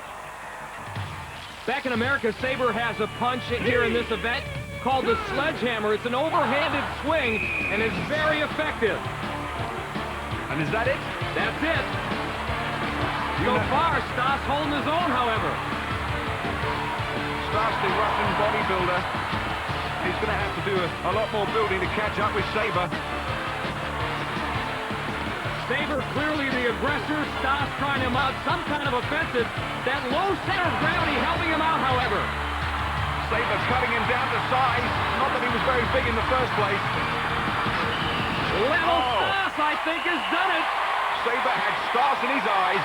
Back in America, Sabre has a punch here in this event called the sledgehammer. It's an overhanded swing, and it's very effective. And is that it? That's it. So far, Stas holding his own, however. Stas, the Russian bodybuilder, he's going to have to do a lot more building to catch up with Sabre. Sabre clearly the aggressor. Stas trying him out, some kind of offensive. That low center of gravity helping him out, however. Sabre cutting him down to size. Not that he was very big in the first place. Little Stas, I think, has done it. Sabre had Stas in his eyes.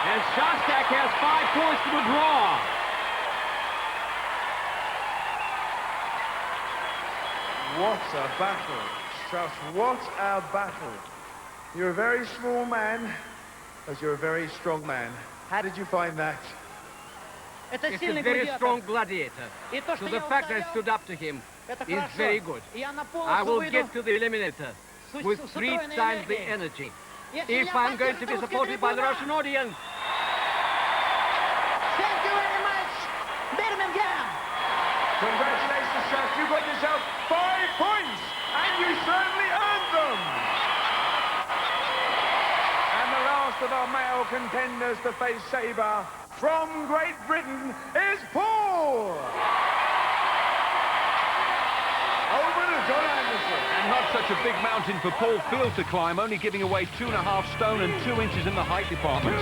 And Shostak has 5 points to the draw. What a battle. Just what a battle. You're a very small man, but you're a very strong man. How did you find that? It's a very strong gladiator. So the fact that I stood up to him is very good. I will get to the eliminator with 3 times the energy. If I'm going to be supported by the Russian audience. Thank you very much, Birmingham. Congratulations, Shas. You got yourself 5 points, and you certainly earned them. And the last of our male contenders to face Sabre from Great Britain is Paul. Over to John Anderson. And not such a big mountain for Paul Field to climb, only giving away 2.5 stone and 2 inches in the height department.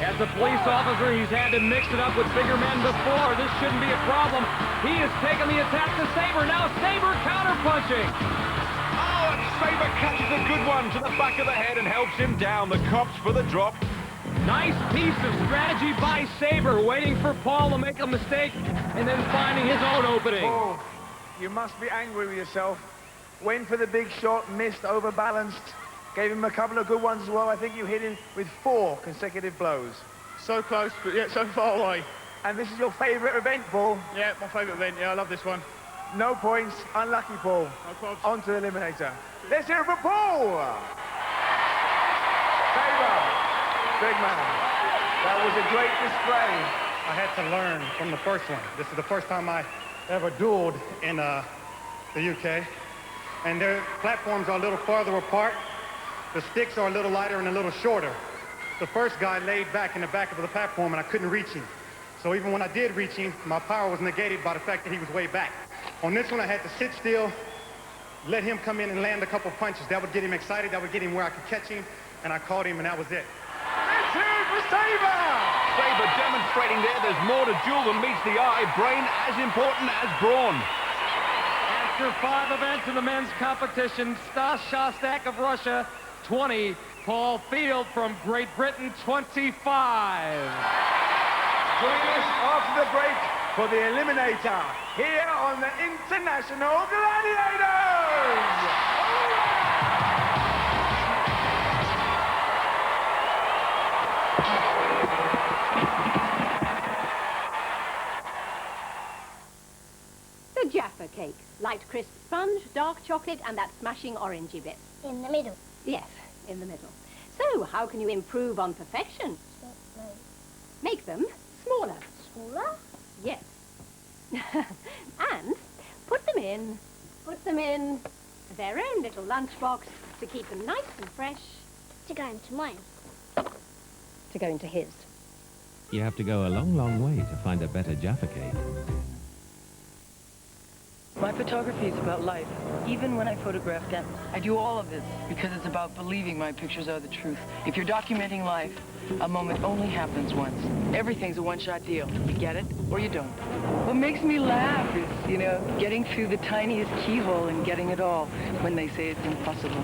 As a police officer, he's had to mix it up with bigger men before. This shouldn't be a problem. He has taken the attack to Sabre. Now Sabre counter-punching. Oh, and Sabre catches a good one to the back of the head and helps him down. The cops for the drop. Nice piece of strategy by Sabre, waiting for Paul to make a mistake and then finding his own opening. Paul, you must be angry with yourself. Went for the big shot, missed, overbalanced. Gave him a couple of good ones as well. I think you hit him with 4 consecutive blows. So close, but yet so far away. And this is your favourite event, Paul? Yeah, my favourite event. Yeah, I love this one. No points. Unlucky, Paul. No problems. On to the eliminator. Let's hear it for Paul! Sabre, big man. That was a great display. I had to learn from the first one. This is the first time I ever dueled in the UK. And their platforms are a little farther apart. The sticks are a little lighter and a little shorter. The first guy laid back in the back of the platform and I couldn't reach him. So even when I did reach him, my power was negated by the fact that he was way back. On this one, I had to sit still, let him come in and land a couple punches. That would get him excited. That would get him where I could catch him. And I caught him, and that was it. Let's hear it for Sabre! Sabre demonstrating there's more to duel than meets the eye. Brain as important as brawn. After 5 events in the men's competition, Stas Shostak of Russia, 20. Paul Field from Great Britain, 25. Join us after the break for the eliminator here on the International Gladiators! The Jaffa cake. Light crisp sponge, dark chocolate, and that smashing orangey bit. In the middle. Yes, in the middle. So, how can you improve on perfection? Make them smaller. Smaller? Yes. And put them in their own little lunchbox to keep them nice and fresh. To go into mine. To go into his. You have to go a long, long way to find a better Jaffa cake. My photography is about life, even when I photograph them. I do all of this because it's about believing my pictures are the truth. If you're documenting life, a moment only happens once. Everything's a one-shot deal. You get it or you don't. What makes me laugh is, you know, getting through the tiniest keyhole and getting it all when they say it's impossible.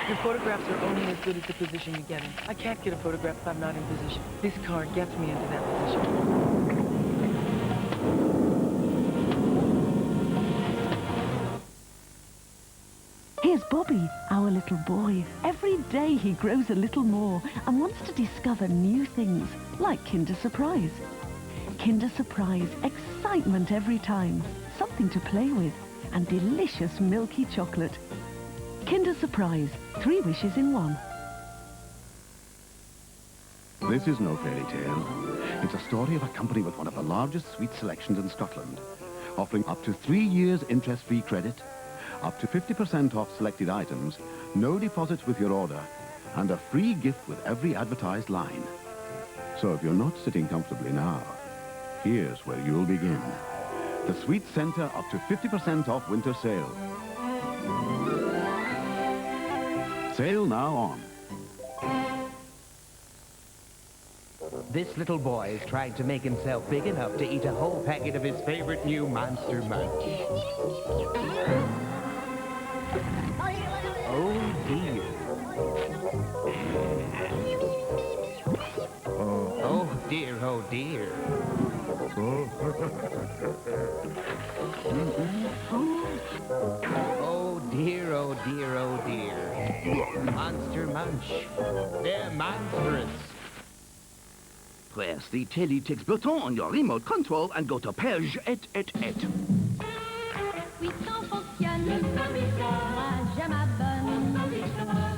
Your photographs are only as good as the position you get in. I can't get a photograph if I'm not in position. This car gets me into that position. Here's Bobby, little boy. Every day he grows a little more and wants to discover new things, like Kinder Surprise. Kinder Surprise, excitement every time, something to play with, and delicious milky chocolate. Kinder Surprise, 3 wishes in 1. This is no fairy tale. It's a story of a company with one of the largest sweet selections in Scotland, offering up to 3 years interest-free credit, up to 50% off selected items, no deposits with your order, and a free gift with every advertised line. So if you're not sitting comfortably now, here's where you'll begin. The Sweet Centre up to 50% off winter sale. Sale now on. This little boy is trying to make himself big enough to eat a whole packet of his favorite new Monster Munch. Oh dear. Oh dear, oh dear. Oh dear, oh dear, oh dear. Monster Munch. They're monstrous. Press the teletext button on your remote control and go to page 888. Oui, tout fonctionne. Moi, je m'abonne.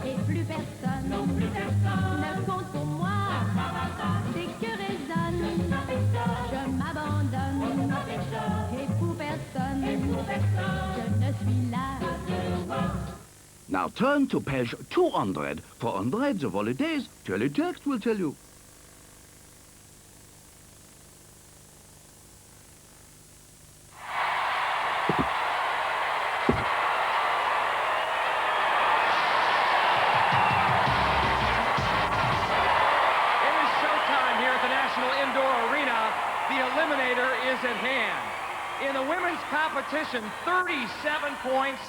Et plus personne ne compte pour moi. C'est que résonne. Je m'abandonne. Et pour personne, je ne suis là. Now turn to page 200. For hundreds of holidays, teletext will tell you. At hand. In the women's competition, 37 points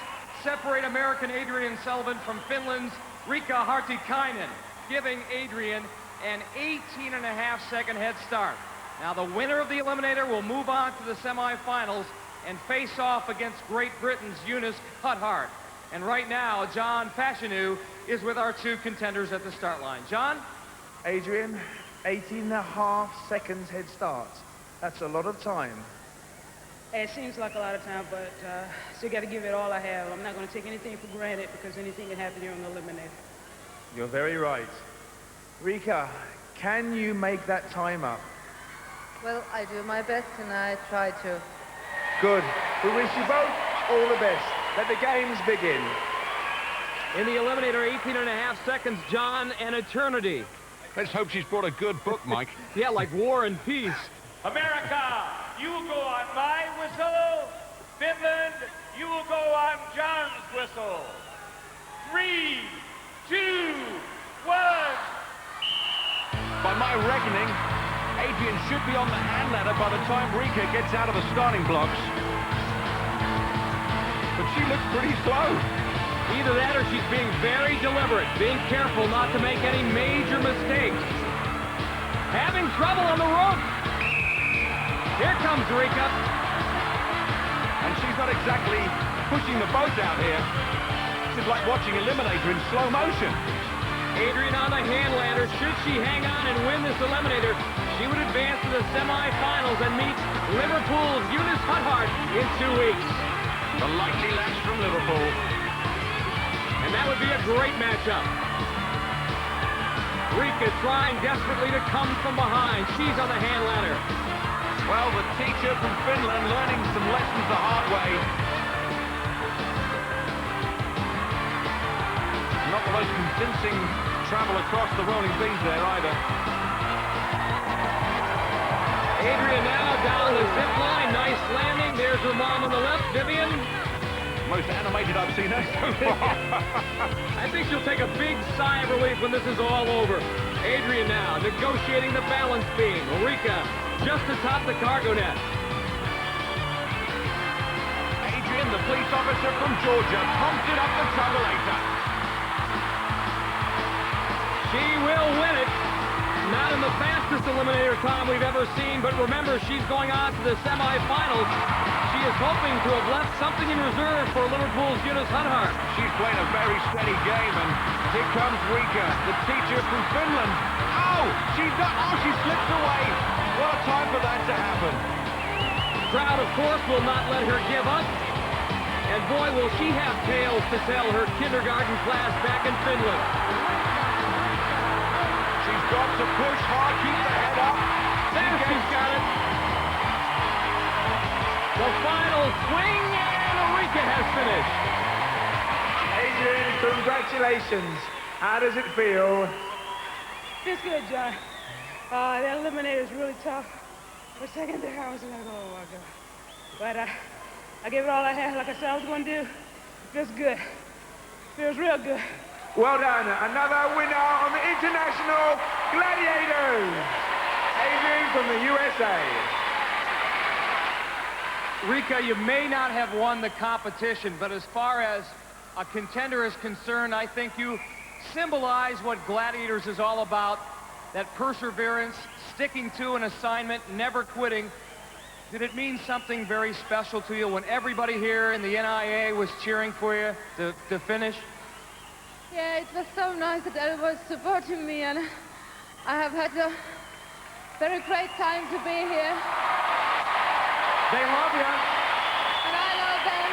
separate American Adrian Sullivan from Finland's Riikka Hartikainen, giving Adrian an 18.5-second head start. Now the winner of the eliminator will move on to the semifinals and face off against Great Britain's Eunice Huthart. And right now, John Fashanu is with our 2 contenders at the start line. John? Adrian, 18.5 seconds head start. That's a lot of time. It seems like a lot of time, but still got to give it all I have. I'm not going to take anything for granted because anything can happen here on the eliminator. You're very right. Riikka, can you make that time up? Well, I do my best and I try to. Good. We wish you both all the best. Let the games begin. In the eliminator, 18.5 seconds, John, an eternity. Let's hope she's brought a good book, Mike. Yeah, like War and Peace. America, you will go on my whistle. Finland, you will go on John's whistle. 3, 2, 1. By my reckoning, Adrian should be on the hand ladder by the time Riikka gets out of the starting blocks. But she looks pretty slow. Either that or she's being very deliberate, being careful not to make any major mistakes. Having trouble on the rope. Here comes Riikka. And she's not exactly pushing the boat out here. This is like watching Eliminator in slow motion. Adrian on the hand ladder. Should she hang on and win this eliminator, she would advance to the semifinals and meet Liverpool's Eunice Huthart in 2 weeks. The likely lass from Liverpool. And that would be a great matchup. Riikka trying desperately to come from behind. She's on the hand ladder. Well, the teacher from Finland learning some lessons the hard way. Not the most convincing travel across the rolling beams there either. Adrian now down the zip line. Nice landing. There's her mom on the left, Vivian. Most animated I've seen her so far. I think she'll take a big sigh of relief when this is all over. Adrian now negotiating the balance beam. Riikka just atop the cargo net. Adrian, the police officer from Georgia, prompted up the travelator. She will win it. Not in the fastest eliminator time we've ever seen, but remember, she's going on to the semifinals. She she is hoping to have left something in reserve for Liverpool's Eunice Hunhart. She's playing a very steady game, and here comes Rika, the teacher from Finland. Oh, she slipped away. What a time for that to happen. Crowd, of course, will not let her give up. And boy, will she have tales to tell her kindergarten class back in Finland. She's got to push hard, keep the head up. There she's got it. The final swing, and Rika has finished. Adrian, congratulations. How does it feel? Feels good, John. That eliminator is really tough. For a second there, I was like, oh my God. But I gave it all I had, like I said I was going to do. It feels good. Feels real good. Well done. Another winner on the International Gladiators. Adrian from the USA. Rika, you may not have won the competition, but as far as a contender is concerned, I think you symbolize what Gladiators is all about. That perseverance, sticking to an assignment, never quitting. Did it mean something very special to you when everybody here in the NIA was cheering for you to finish? Yeah, it was so nice that everyone was supporting me, and I have had a very great time to be here. They love you. And I love them.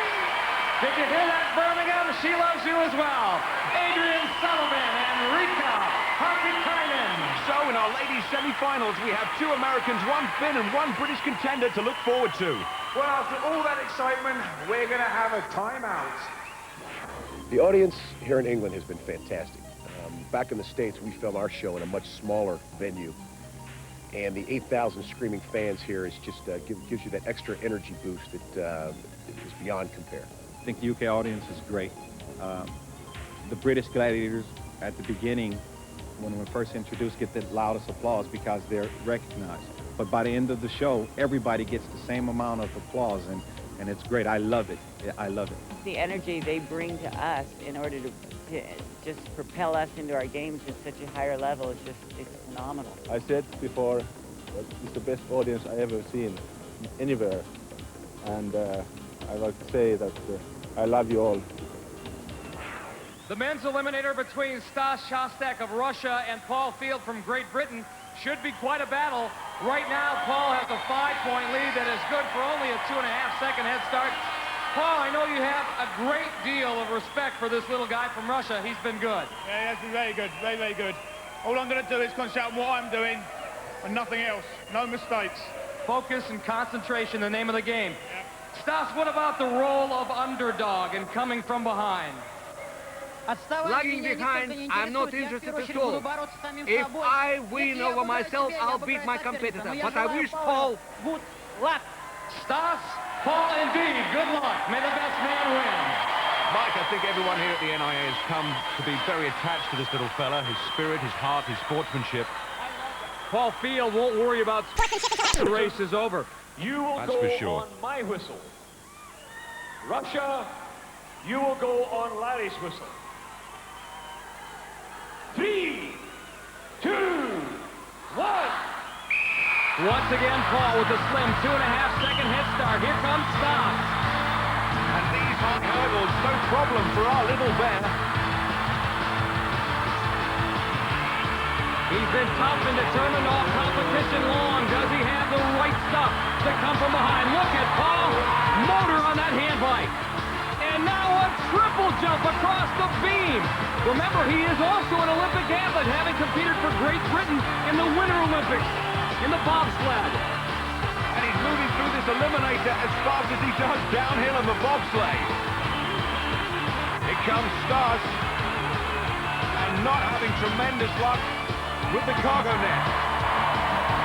Did you hear that, Birmingham? She loves you as well. Adrian Sullivan and Rika Harkikainen. So in our ladies semi-finals, we have 2 Americans, 1 Finn and 1 British contender to look forward to. Well, after all that excitement, we're going to have a timeout. The audience here in England has been fantastic. Back in the States, we film our show in a much smaller venue. And the 8,000 screaming fans here is just gives you that extra energy boost that is beyond compare. I think the UK audience is great. The British Gladiators, at the beginning, when we were first introduced, get the loudest applause because they're recognized. But by the end of the show, everybody gets the same amount of applause, and it's great. I love it. I love it. The energy they bring to us in order to just propel us into our games at such a higher level is it's phenomenal. I said before that it's the best audience I ever seen anywhere, and I like to say that I love you all. The men's eliminator between Stas Shostak of Russia and Paul Field from Great Britain should be quite a battle. Right now, Paul has a 5-point lead that is good for only a 2.5-second head start. Paul, I know you have a great deal of respect for this little guy from Russia. He's been good. Yeah, he has been very good, very, very good. All I'm going to do is concentrate on what I'm doing and nothing else. No mistakes. Focus and concentration, the name of the game. Yep. Stas, what about the role of underdog and coming from behind? Lagging behind, I'm not interested at all. If I win over myself, I'll beat my competitor. But I wish Paul good luck. Stas, Paul, indeed, good luck. May the best man win. Mike, I think everyone here at the NIA has come to be very attached to this little fella, his spirit, his heart, his sportsmanship. Paul Field won't worry about the race is over. You will go on my whistle. Russia, you will go on Larry's whistle. 3, 2, 1. Once again, Paul with a slim 2.5-second head start. Here comes Stas. And these hot hurdles, no problem for our little bear. He's been tough and determined all competition long. Does he have the right stuff to come from behind? Look at Paul. Motor on that hand bike. And now a triple jump across the beam. Remember, he is also an Olympic athlete, having competed for Great Britain in the Winter Olympics in the bobsled. And he's moving through this eliminator as fast as he does downhill in the bobsleigh. Here comes Stas. And not having tremendous luck with the cargo net.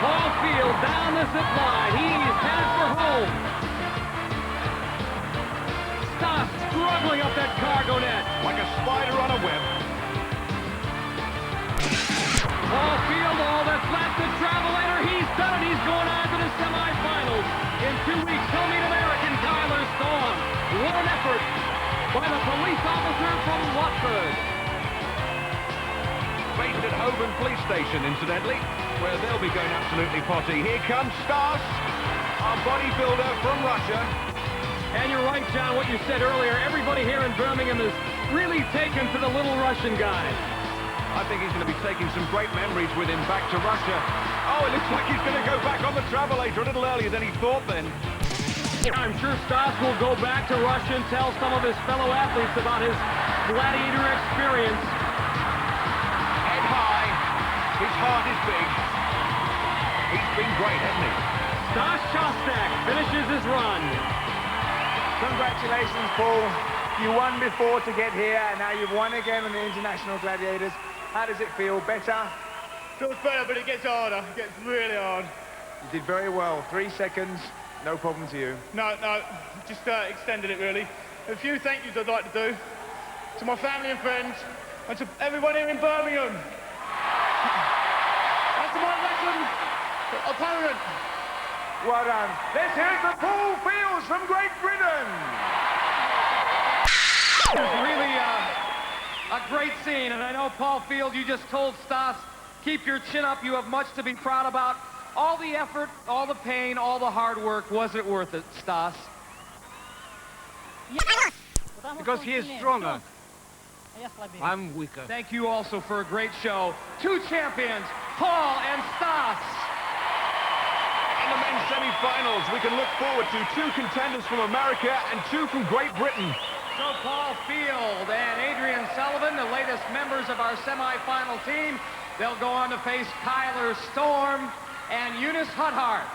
Paul Field down the zip line. He's headed for home. Stas struggling up that cargo net. Like a spider on a web. Paul Field, all that's left to travel later. He's done it. He's going on to the semifinals. In 2 weeks, he'll meet American Tyler Storm. What an effort by the police officer from Watford. Based at Holborn Police Station, incidentally, where they'll be going absolutely potty. Here comes Stas, our bodybuilder from Russia. And you're right, John, what you said earlier. Everybody here in Birmingham is really taken to the little Russian guy. I think he's going to be taking some great memories with him back to Russia. Oh, it looks like he's going to go back on the travelator a little earlier than he thought then. I'm sure Stas will go back to Russia and tell some of his fellow athletes about his gladiator experience. Head high. His heart is big. He's been great, hasn't he? Stas Shostak finishes his run. Congratulations, Paul. You won before to get here, and now you've won again on the International Gladiators. How does it feel? Better? Feels better, but it gets harder. It gets really hard. You did very well. 3 seconds, no problem to you. No, just extended it, really. A few thank yous I'd like to do to my family and friends, and to everyone here in Birmingham. And to my Russian opponent. Well done. Let's hear it for Paul Fields from Great Britain. It was really a great scene, and I know, Paul Field, you just told Stas, keep your chin up, you have much to be proud about. All the effort, all the pain, all the hard work, was it worth it, Stas? Because he is stronger. I'm weaker. Thank you also for a great show. 2 champions, Paul and Stas. In the men's semi-finals, we can look forward to 2 contenders from America and 2 from Great Britain. So Paul Field and Adrian Sullivan, the latest members of our semi-final team, they'll go on to face Kyler Storm and Eunice Huthart.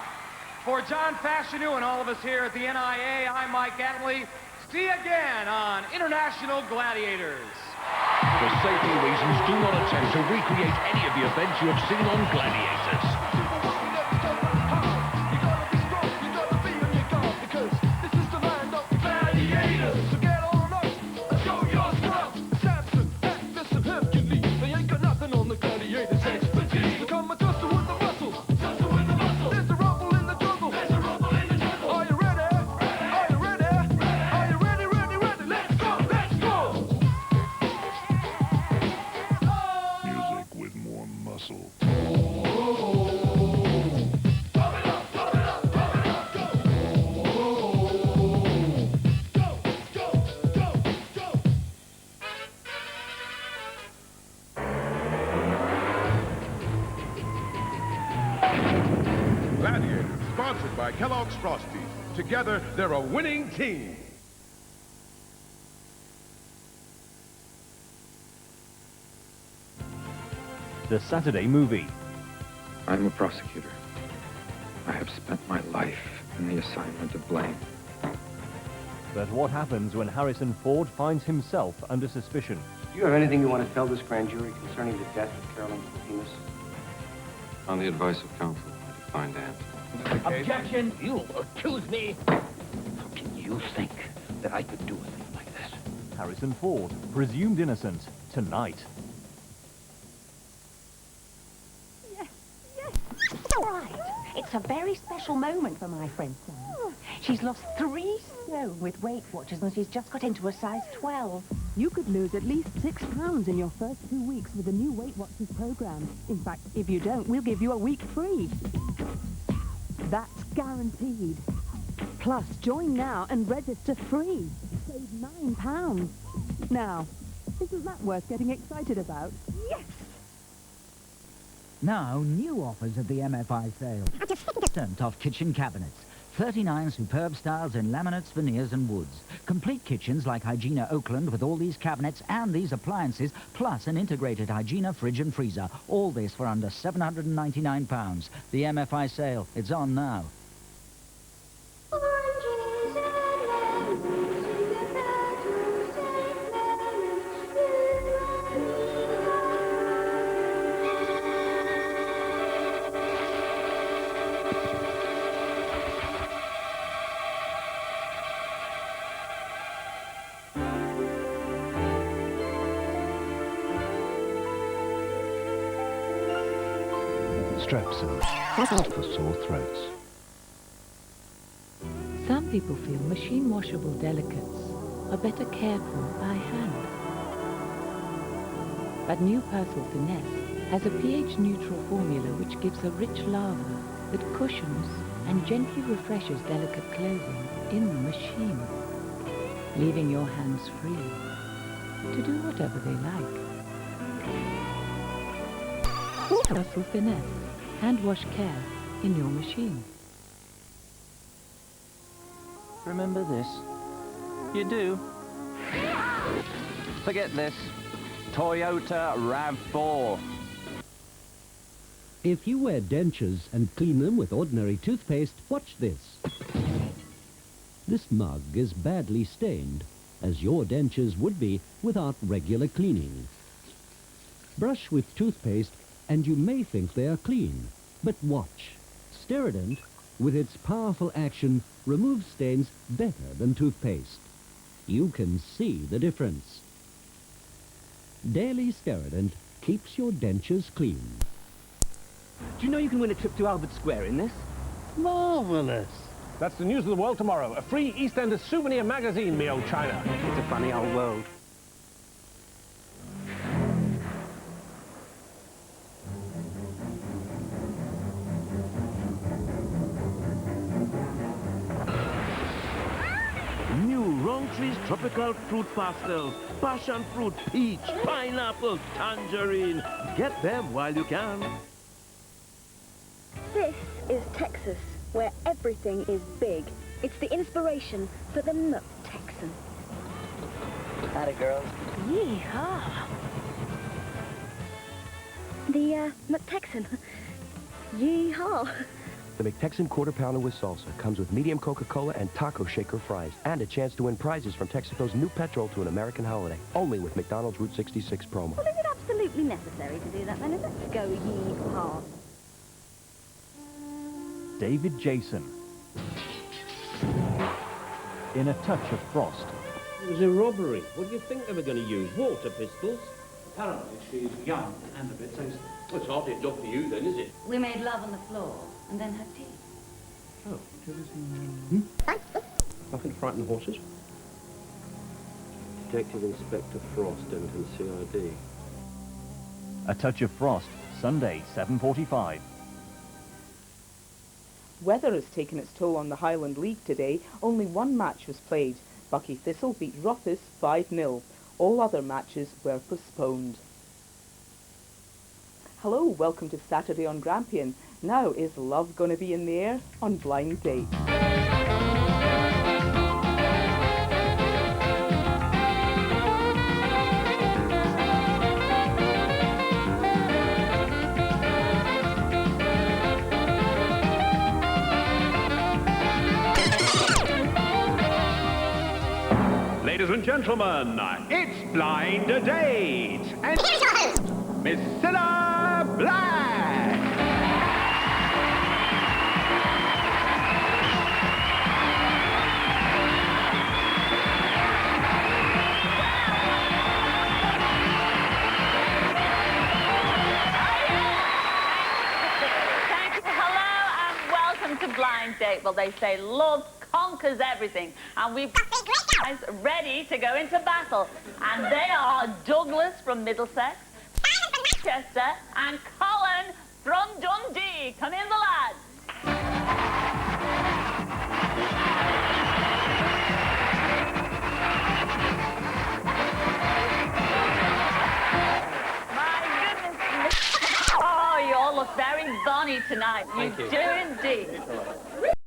For John Fashanu and all of us here at the NIA, I'm Mike Adamley. See you again on International Gladiators. For safety reasons, do not attempt to recreate any of the events you have seen on Gladiators. Gladiators, sponsored by Kellogg's Frosties. Together, they're a winning team. The Saturday Movie. I'm a prosecutor. I have spent my life in the assignment of blame. But what happens when Harrison Ford finds himself under suspicion? Do you have anything you want to tell this grand jury concerning the death of Carolyn Martinez? On the advice of counsel, I find answer. Objection! You accuse me! How can you think that I could do a thing like that? Harrison Ford, presumed innocent, tonight. Right. It's a very special moment for my friend Sam. She's lost 3 stone with Weight Watchers and she's just got into a size 12. You could lose at least 6 pounds in your first 2 weeks with the new Weight Watchers program. In fact, if you don't, we'll give you a week free. That's guaranteed. Plus, join now and register free. Save £9. Now, isn't that worth getting excited about? Yes! Now, new offers of the MFI sale. 50% off kitchen cabinets. 39 superb styles in laminates, veneers and woods. Complete kitchens like Hygiena Oakland with all these cabinets and these appliances, plus an integrated Hygiena fridge and freezer. All this for under £799. The MFI sale. It's on now. Strepsils for sore throats. Some people feel machine washable delicates are better cared for by hand. But new Persil Finesse has a pH-neutral formula which gives a rich lather that cushions and gently refreshes delicate clothing. in the machine, leaving your hands free to do whatever they like. Subtle finesse, hand wash care in your machine. Remember this? You do? Forget this. Toyota RAV4. If you wear dentures and clean them with ordinary toothpaste, watch this. This mug is badly stained, as your dentures would be without regular cleaning. Brush with toothpaste and you may think they are clean. But watch. Sterident, with its powerful action, removes stains better than toothpaste. You can see the difference. Daily Sterident keeps your dentures clean. Do you know you can win a trip to Albert Square in this? Marvellous. That's the news of the world tomorrow. A free EastEnders souvenir magazine, me old China. It's a funny old world. New Roundtree's tropical fruit pastels. Passion fruit, peach, pineapple, tangerine. Get them while you can. This is Texas, where everything is big. It's the inspiration for the Mutt Texan. Howdy, girls. Yeehaw. The Mutt Texan. Yeehaw. The McTexan Quarter Pounder with Salsa comes with medium Coca-Cola and taco shaker fries, and a chance to win prizes from Texaco's new petrol to an American holiday, only with McDonald's Route 66 promo. Well, is it absolutely necessary to do that then, is it? Go yeehaw. David Jason. In a touch of frost. It was a robbery. What do you think they were going to use? Water pistols? Apparently she's young and a bit tasty. Well, it's hardly a job for you then, is it? We made love on the floor and then had tea. Oh, nothing to frighten the horses. Detective Inspector Frost, Denton CID. A touch of frost. Sunday, 7:45. Weather has taken its toll on the Highland League today. Only one match was played. Bucky Thistle beat Rothes 5-0. All other matches were postponed. Hello, welcome to Saturday on Grampian. Now, is love going to be in the air on Blind Date? Ladies and gentlemen, it's Blind Date, and here's your host, Misaligned. To Blind Date. Well, they say love conquers everything, and we've got guys ready to go into battle, and they are Douglas from Middlesex, Simon from Manchester, and Colin from Dundee. Come in, the lads. Oh, you all look very bonny tonight. You do indeed.